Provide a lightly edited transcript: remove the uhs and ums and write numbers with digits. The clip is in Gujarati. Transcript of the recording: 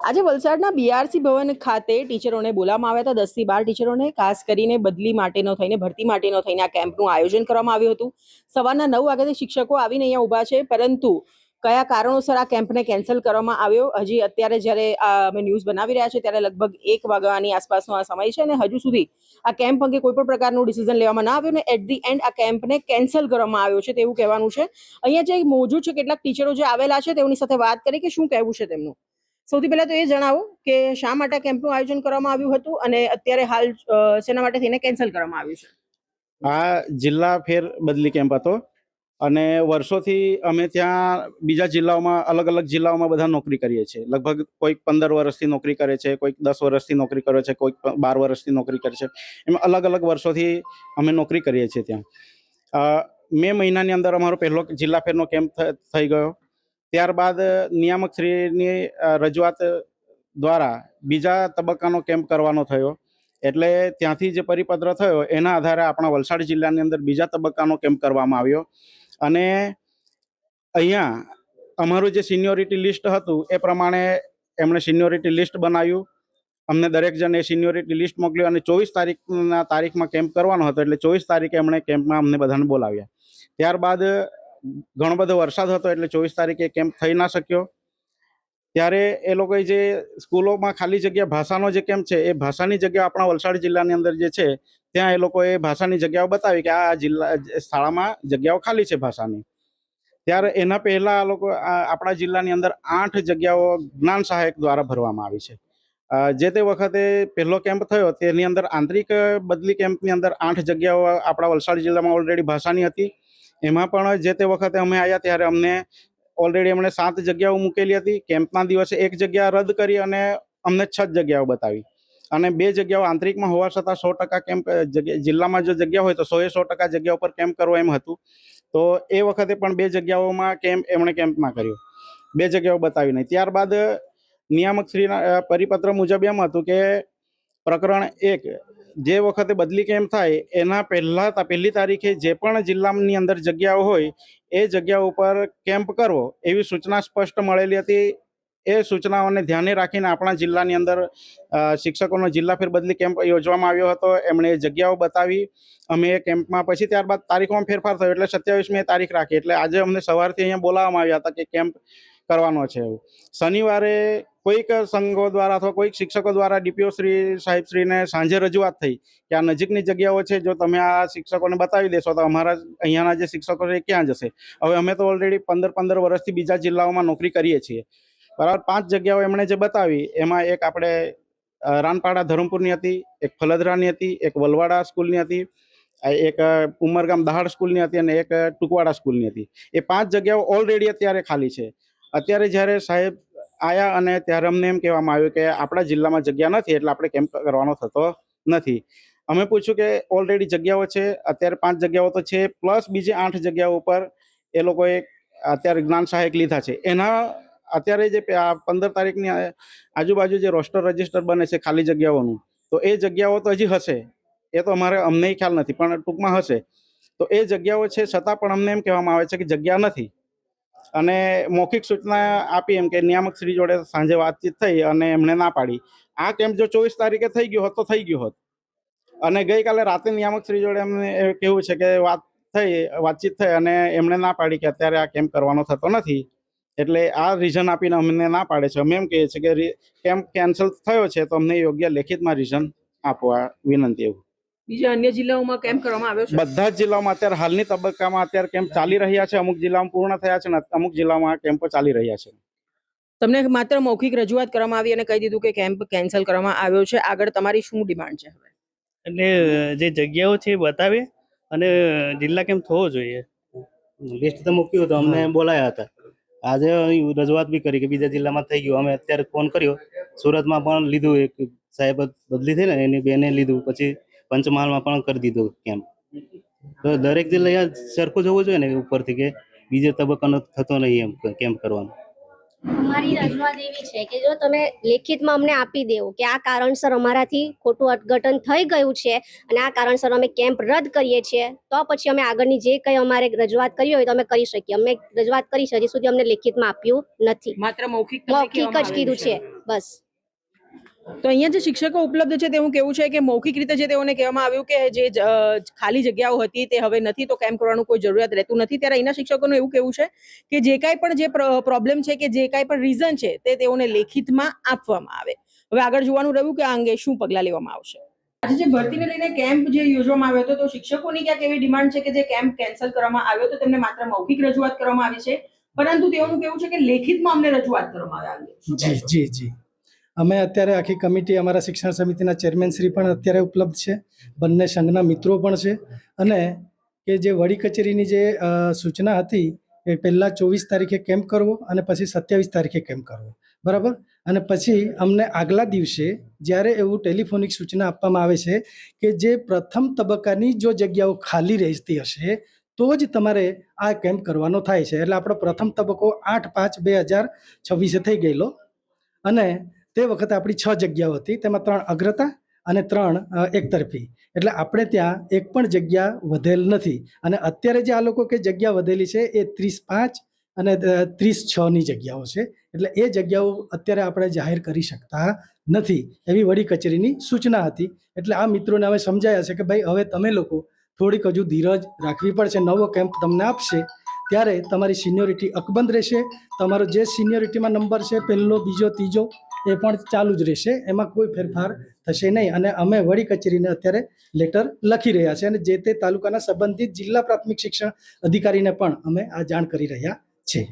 આજે વલસાડના બીઆરસી ભવન ખાતે ટીચરોને બોલાવવામાં આવ્યા હતા. 10 થી 12 ટીચરોને ખાસ કરીને બદલી માટેનો થઈને ભરતી માટેનો થઈને આ કેમ્પનું આયોજન કરવામાં આવ્યું હતું. સવારના 9 વાગ્યાથી શિક્ષકો આવીને અહીંયા ઊભા છે, પરંતુ કયા કારણોસર આ કેમ્પને કેન્સલ કરવામાં આવ્યો, હજી અત્યારે જ્યારે અમે ન્યૂઝ બનાવી રહ્યા છે ત્યારે લગભગ 1 વાગ્યાની આસપાસનો આ સમય છે અને હજુ સુધી આ કેમ્પ અંગે કોઈ પણ પ્રકારનું ડિસિઝન લેવામાં ના આવ્યું અને એટ ધી એન્ડ આ કેમ્પને કેન્સલ કરવામાં આવ્યો છે તેવું કહેવાનું છે. અહીંયા જે મોજૂદ છે કેટલાક ટીચરો જે આવેલા છે તેઓની સાથે વાત કરી કે શું કહેવું છે તેમનું. સૌથી પહેલા તો એ જણાવો કે શા માટે કેમ્પનું આયોજન કરવામાં આવ્યું હતું અને અત્યારે હાલ શેના માટે થઈને કેન્સલ કરવામાં આવ્યું છે. આ જિલ્લા ફેર બદલી કેમ્પ હતો અને વર્ષોથી અમે ત્યાં બીજા જિલ્લાઓમાં અલગ અલગ જિલ્લાઓમાં બધા નોકરી કરીએ છીએ. લગભગ કોઈક 15 વર્ષથી નોકરી કરે છે, કોઈક 10 વર્ષથી નોકરી કરે છે, કોઈક 12 વર્ષથી નોકરી કરે છે. એમ અલગ અલગ વર્ષોથી અમે નોકરી કરીએ છીએ ત્યાં. મે મહિનાની અંદર અમારો પહેલો જિલ્લા ફેરનો કેમ્પ થઈ ગયો. ત્યારબાદ નિયામક શ્રીની રજૂઆત દ્વારા બીજા તબક્કાનો કેમ્પ કરવાનો થયો. એટલે ત્યાંથી જે પરિપત્ર થયો એના આધારે આપણા વલસાડ જિલ્લાની અંદર બીજા તબક્કાનો કેમ્પ કરવામાં આવ્યો. અને અહીંયા અમારું જે સિનિયોરિટી લિસ્ટ હતું એ પ્રમાણે એમણે સિનિયોરિટી લિસ્ટ બનાવ્યું. અમને દરેક જણ એ સિનિયોરિટી લિસ્ટ મોકલ્યું અને 24 તારીખમાં કેમ્પ કરવાનો હતો. એટલે 24 તારીખે એમણે કેમ્પમાં અમને બધાને બોલાવ્યા. ત્યારબાદ ઘણો બધો વરસાદ હતો એટલે 24 તારીખે કેમ્પ થઈ ના શક્યો. ત્યારે એ લોકોએ જે સ્કૂલોમાં ખાલી જગ્યા ભાષાનો જે કેમ્પ છે એ ભાષાની જગ્યા આપણા વલસાડ જિલ્લાની અંદર જે છે ત્યાં એ લોકોએ ભાષાની જગ્યાઓ બતાવી કે આ જિલ્લા શાળામાં જગ્યાઓ ખાલી છે ભાષાની. ત્યારે એના પહેલાં આ લોકો આપણા જિલ્લાની અંદર 8 જગ્યાઓ જ્ઞાન સહાયક દ્વારા ભરવામાં આવી છે. જે તે વખતે પહેલો કેમ્પ થયો તેની અંદર આંતરિક બદલી કેમ્પની અંદર 8 જગ્યાઓ આપણા વલસાડ જિલ્લામાં ઓલરેડી ભાષાની હતી. એમાં પણ જે તે વખતે અમે આવ્યા ત્યારે અમને ઓલરેડી એમણે 7 જગ્યાઓ મૂકેલી હતી. કેમ્પના દિવસે 1 જગ્યા રદ કરી અને અમને 6 જગ્યાઓ બતાવી અને 2 જગ્યાઓ આંતરિકમાં હોવા છતાં 100% કેમ્પ જિલ્લામાં જો જગ્યા હોય તો 100% જગ્યા ઉપર કેમ્પ કરવો એમ હતું. તો એ વખતે પણ 2 જગ્યાઓમાં કેમ્પ એમણે કેમ્પમાં કર્યો, 2 જગ્યાઓ બતાવી નહીં. ત્યારબાદ નિયામક શ્રીના પરિપત્ર મુજબ એમ હતું કે પ્રકરણ 1 જે વખતે બદલી કેમ્પ થાય એના પહેલી તારીખે જે પણ જિલ્લાની અંદર જગ્યાઓ હોય એ જગ્યા ઉપર કેમ્પ કરવો એવી સૂચના સ્પષ્ટ મળેલી હતી. એ સૂચનાઓને ધ્યાને રાખીને આપણા જિલ્લાની અંદર શિક્ષકોનો જિલ્લા ફેર બદલી કેમ્પ યોજવામાં આવ્યો હતો. એમણે એ જગ્યાઓ બતાવી. અમે એ કેમ્પમાં પછી ત્યારબાદ તારીખોમાં ફેરફાર થયો એટલે 27મી તારીખ રાખી. એટલે આજે અમને સવારથી અહીંયા બોલાવવામાં આવ્યા હતા કે કેમ્પ કરવાનો છે. શનિવારે કોઈક સંઘો દ્વારા અથવા કોઈક શિક્ષકો દ્વારા ડીપીઓ શ્રી સાહેબશ્રીને સાંજે રજૂઆત થઈ કે આ નજીકની જગ્યાઓ છે, જો તમે આ શિક્ષકોને બતાવી દેશો તો અમારા અહીંયાના જે શિક્ષકો છે ક્યાં જશે. હવે અમે તો ઓલરેડી 15 વર્ષથી બીજા જિલ્લાઓમાં નોકરી કરીએ છીએ. બરાબર 5 જગ્યાઓ એમણે જે બતાવી એમાં એક આપણે રાનપાડા ધરમપુરની હતી, એક ફલદરાની હતી, એક વલવાડા સ્કૂલની હતી, એક ઉમરગામ દહાડ સ્કૂલની હતી અને એક ટુકવાડા સ્કૂલની હતી. એ 5 જગ્યાઓ ઓલરેડી અત્યારે ખાલી છે. અત્યારે જ્યારે સાહેબ આવ્યા અને ત્યારે અમને એમ કહેવામાં આવ્યું કે આપણા જિલ્લામાં જગ્યા નથી એટલે આપણે કેમ્પ કરવાનો થતો નથી. અમે પૂછ્યું કે ઓલરેડી જગ્યાઓ છે, અત્યારે 5 જગ્યાઓ તો છે, પ્લસ બીજી 8 જગ્યાઓ ઉપર એ લોકોએ અત્યારે જ્ઞાન સહાયક લીધા છે. એના અત્યારે જે 15 તારીખની આજુબાજુ જે રોસ્ટર રજિસ્ટર બને છે ખાલી જગ્યાઓનું, તો એ જગ્યાઓ તો હજી હશે. એ તો અમને ખ્યાલ નથી પણ ટૂંકમાં હશે. તો એ જગ્યાઓ છે છતાં પણ અમને એમ કહેવામાં આવે છે કે જગ્યા નથી. અને મૌખિક સૂચના આપી એમ કે નિયામક શ્રી જોડે સાંજે વાતચીત થઈ અને એમણે ના પાડી. આ કેમ્પ જો 24 તારીખે થઈ ગયો હોત તો થઈ ગયો હોત. અને ગઈકાલે રાતે નિયામક શ્રી જોડે એમને કેવું છે કે વાતચીત થઈ અને એમણે ના પાડી કે અત્યારે આ કેમ્પ કરવાનો થતો નથી. એટલે આ રીઝન આપીને અમને ના પાડે છે. અમે એમ કહીએ છીએ કે કેમ્પ કેન્સલ થયો છે તો અમને યોગ્ય લેખિતમાં રીઝન આપવા વિનંતી. એવું બીજા અન્ય જિલ્લાઓમાં કેમ્પ કરવામાં આવ્યો છે. બધા જ જિલ્લાઓમાં અત્યારે હાલની તબક્કામાં અત્યારે કેમ્પ ચાલી રહ્યા છે. અમુક જિલ્લામાં પૂર્ણ થયા છે ને અમુક જિલ્લામાં કેમ્પો ચાલી રહ્યા છે. તમને માત્ર મૌખિક રજૂઆત કરવામાં આવી અને કહી દીધું કે કેમ્પ કેન્સલ કરવામાં આવ્યો છે. આગળ તમારી શું ડિમાન્ડ છે? હવે એટલે જે જગ્યાઓ છે એ બતાવે અને જિલ્લા કેમ્પ થવો જોઈએ. લિસ્ટ તો મૂક્યું હતું, અમને બોલાયા હતા. આજે રજૂઆત બી કરી કે બીજા જિલ્લામાં થઈ ગયું. અમે અત્યારે ફોન કર્યો, સુરતમાં પણ લીધું, એક સાહેબ બદલી થઈ ને એની બેને લીધું, પછી પંચમહાલમાં પણ કરી દીધું કેમ્પ. તો દરેક જિલ્લા અહીંયા સરખું જવું જોઈએ ને ઉપરથી કે બીજો તબક્કાનો થતો નહીં એમ કેમ્પ કરવાનો. અમારી રજૂઆત એવી છે કે જો તમે લેખિતમાં અમને આપી દેવો કે આ કારણસર અમારાથી ખોટું અર્થઘટન થઈ ગયું છે અને આ કારણસર અમે કેમ્પ રદ કરીએ છીએ, તો પછી અમે આગળની જે કંઈ અમારે રજૂઆત કરવી હોય તો અમે કરી શકીએ. અમે રજૂઆત કરી છે, હજી સુધી અમને લેખિતમાં આપ્યું નથી, માત્ર મૌખિક જ કીધું છે. બસ. તો અહીંયા જે શિક્ષકો ઉપલબ્ધ છે તેવું કેવું છે કે મૌખિક રીતે જે તેઓને કહેવામાં આવ્યું કે જે ખાલી જગ્યાઓ હતી તે હવે નથી, તો કેમ્પ કરવાનું કોઈ જરૂરિયાત રહેતું નથી. ત્યારે અહીંના શિક્ષકોનું એવું કેવું છે કે જે કાંઈ પણ જે પ્રોબ્લેમ છે કે જે કાંઈ પણ રીઝન છે તે તેઓને લેખિતમાં આપવામાં આવે. હવે આગળ જોવાનું રહ્યું કે આ અંગે શું પગલાં લેવામાં આવશે. આજે જે ભરતીને લઈને કેમ્પ જે યોજવામાં આવ્યો હતો, તો શિક્ષકોની ક્યાંક એવી ડિમાન્ડ છે કે જે કેમ્પ કેન્સલ કરવામાં આવ્યો તો તેમને માત્ર મૌખિક રજૂઆત કરવામાં આવી છે, પરંતુ તેઓનું કેવું છે કે લેખિતમાં અમને રજૂઆત કરવામાં આવે. આ અંગે શું જી કહેશો? જી જી અમે અત્યારે આખી કમિટી, અમારા શિક્ષણ સમિતિના ચેરમેન શ્રી પણ અત્યારે ઉપલબ્ધ છે, બંને સંઘના મિત્રો પણ છે. અને કે જે વડી કચેરીની જે સૂચના હતી એ પહેલાં 24 તારીખે કેમ્પ કરવો અને પછી 27 તારીખે કેમ્પ કરવો, બરાબર. અને પછી અમને આગલા દિવસે જ્યારે એવું ટેલિફોનિક સૂચના આપવામાં આવે છે કે જે પ્રથમ તબક્કાની જો જગ્યાઓ ખાલી રહેતી હશે તો જ તમારે આ કેમ્પ કરવાનો થાય છે. એટલે આપણો પ્રથમ તબક્કો 8/5/2026 થઈ ગયેલો અને તે વખતે આપણી 6 જગ્યાઓ હતી, તેમાં 3 અગ્રતા અને 3 એકતરફી. એટલે આપણે ત્યાં એક પણ જગ્યા વધેલ નથી. અને અત્યારે જે આ લોકો કે જગ્યા વધેલી છે એ 30/5 અને 30/6ની જગ્યાઓ છે. એટલે એ જગ્યાઓ અત્યારે આપણે જાહેર કરી શકતા નથી એવી વડી કચેરીની સૂચના હતી. એટલે આ મિત્રોને હવે સમજાયા છે કે ભાઈ હવે તમે લોકો થોડીક હજુ ધીરજ રાખવી પડશે. નવો કેમ્પ તમને આપશે ત્યારે તમારી સિનિયોરિટી અકબંધ રહેશે. તમારો જે સિનિયોરિટીમાં નંબર છે પહેલો, બીજો, ત્રીજો એ પણ ચાલુ જ રહેશે, એમાં કોઈ ફેરફાર થશે નહીં. અને અમે વડી કચેરીને અત્યારે લેટર લખી રહ્યા છે અને જે તે તાલુકાના સંબંધિત જિલ્લા પ્રાથમિક શિક્ષણ અધિકારીને પણ અમે આ જાણ કરી રહ્યા છીએ.